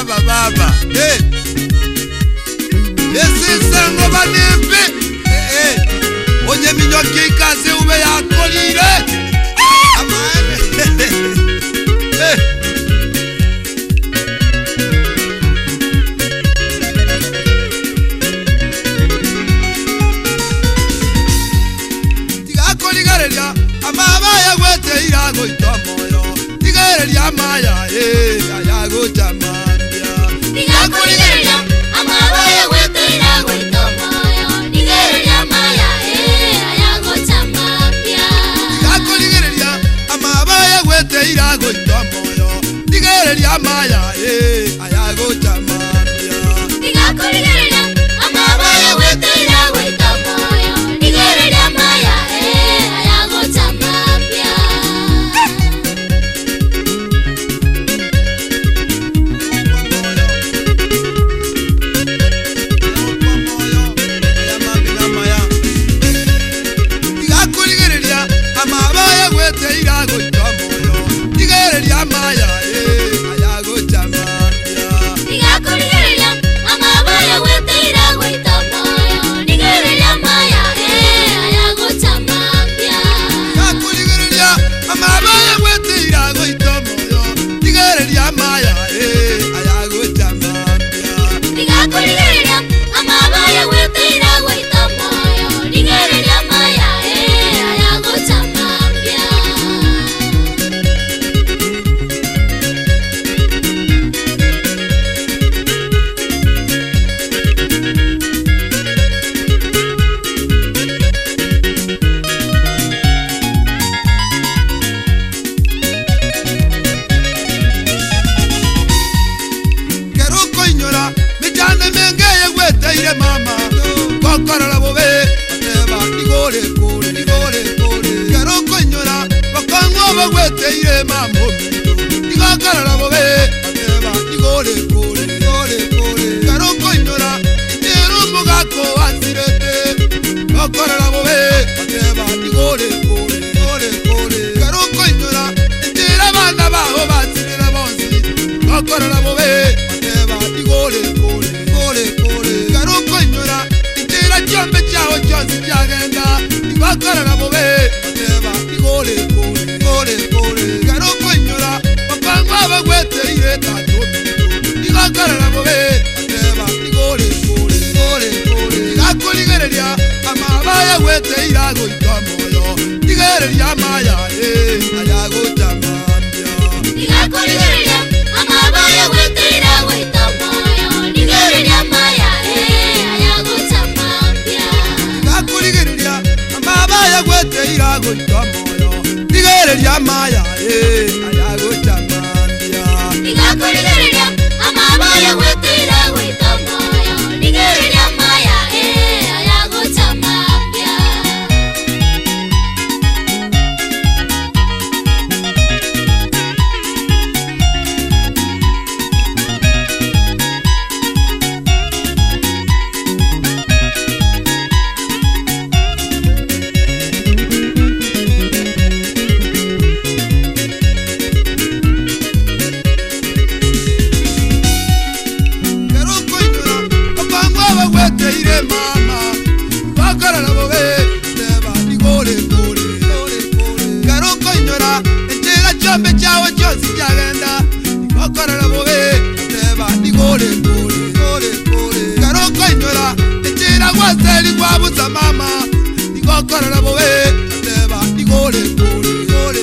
baba Yesisango banembe Onye minyoki ikaze ube yakolire Amane Tigakoligarelia amabaya gwete irago itomoyo Tigarelia maya ayago chamambia Tigakoligarelia amabaya gwete irago itomoyo Tigarelia maya ayago chamambia Tigakoligarelia amabaya gwete irago itomoyo Tigarelia maya ayago chamambia Tigakoligarelia amabaya gwete irago itomoyo Tigarelia maya ayago chamambia Tigakoligarelia amabaya gwete irago itomoyo Tigarelia maya ayago chamambia Tigakoligarelia amabaya gwete irago itomoyo Tigarelia maya ayago chamambia Tigakoligarelia amabaya gwete irago itomoyo Tigarelia maya ayago chamambia Tigakoligarelia amabaya gwete irago itomoyo Tigarelia maya ayago chamambia Keruko inyora mijane mengeye gwete ire mama Kokorora bobe ateba igore kore Keruko inyora bakangwa gwete ire mama Kokorora bobe ateba igore kore Keruko inyora itero mugako asirete Kokorora bobe ateba igore kore Keruko inyora itera bana baho basirira bonsi Kokorora bobe ateba igore kore Keruko inyora itera cyombe cyaho cyose cyagenda Kokorora bobe ateba igore kore Keruko inyora bakangwa bagwete ire tatomito Kokorora bobe ateba igore kore Tigakoligarelia amabaya gwete irago itomoyo Tigarelia maya ayago chamambia Tigakoligarelia amabaya gwete irago itomoyo Tigarelia maya ayago chamambia Tigakoligarelia amabaya gwete irago itomoyo Tigarelia maya ayago chamambia Tigakoligarelia amabaya gwete irago itomoyo Tigarelia maya ayago chamambia Keruko inyora bakangwa bagwete ire mama Kokorora bobe ateba igore kore Keruko inyora itera cyombe cyaho cyose cyagenda Kokorora bobe ateba igore kore Keruko inyora itera gwaseli gwabuza mama Kokorora bobe ateba igore kore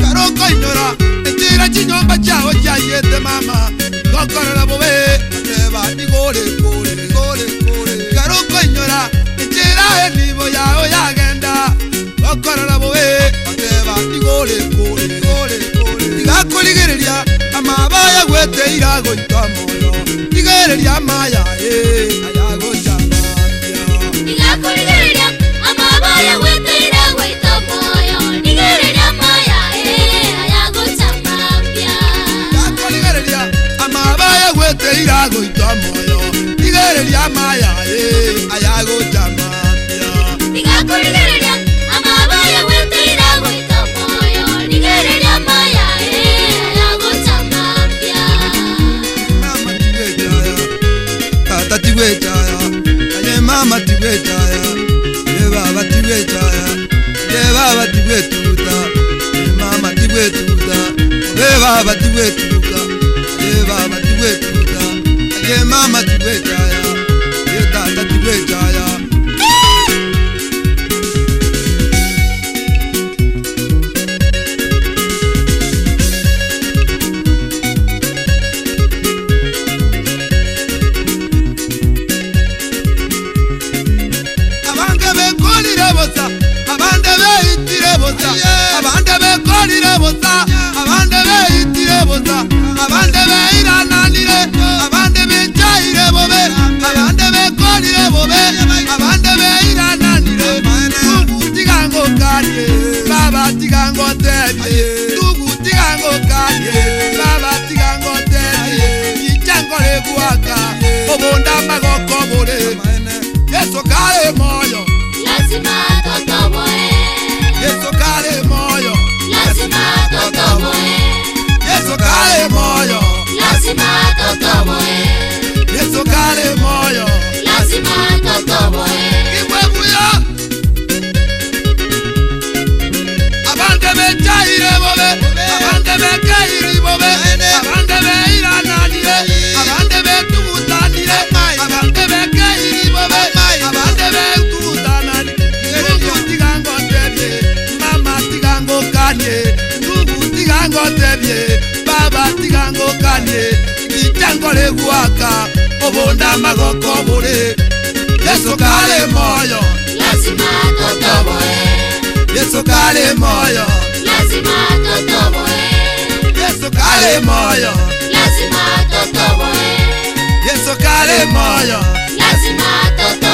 Keruko inyora itera kinyomba cyaho cyagende mama Kokorora bobe ateba igore kore Keruko inyora itera nibo yaho yagenda Kokorora bobe ateba igore kore Tigakoligarelia amabaya gwete irago itomoyo Tigarelia maya ayago chamambia Tigakoligarelia amabaya gwete irago itomoyo Tigarelia maya ayago chamambia Tigakoligarelia amabaya gwete irago itomoyo Tigarelia maya ayago chamambia Tigakoligarelia amabaya gwete irago itomoyo Tigarelia maya ayago chamambia tibwetaya aye mama tibwetaya ye baba tibwetaya ye baba tibwetuta ye mama tibwetuta ye baba tibwetuta ye baba tibwetuta ye mama tibwetaya ye tata tibwetaya Yesu kale moyo lazima totoboe. Yesu kale moyo Lazima totoboe. Yesu kale moyo Lazima totoboe. Yesu kale moyo Lazima totoboe. Kibwebuya abande bechaire bobe abande bekairi bobe abande beira nanire abande betutanire abande bekairi bobe abande betutanani ndugu tigango tebye mama tigango kanye ndugu tigango tebye baba tigango kanye kitango leguaka obonda magoko bure Yesu kale moyo Lazima totoboe. Yesu kale moyo Lazima totoboe. Yesu kale moyo Lazima totoboe. Yesu kale moyo Lazima totoboe.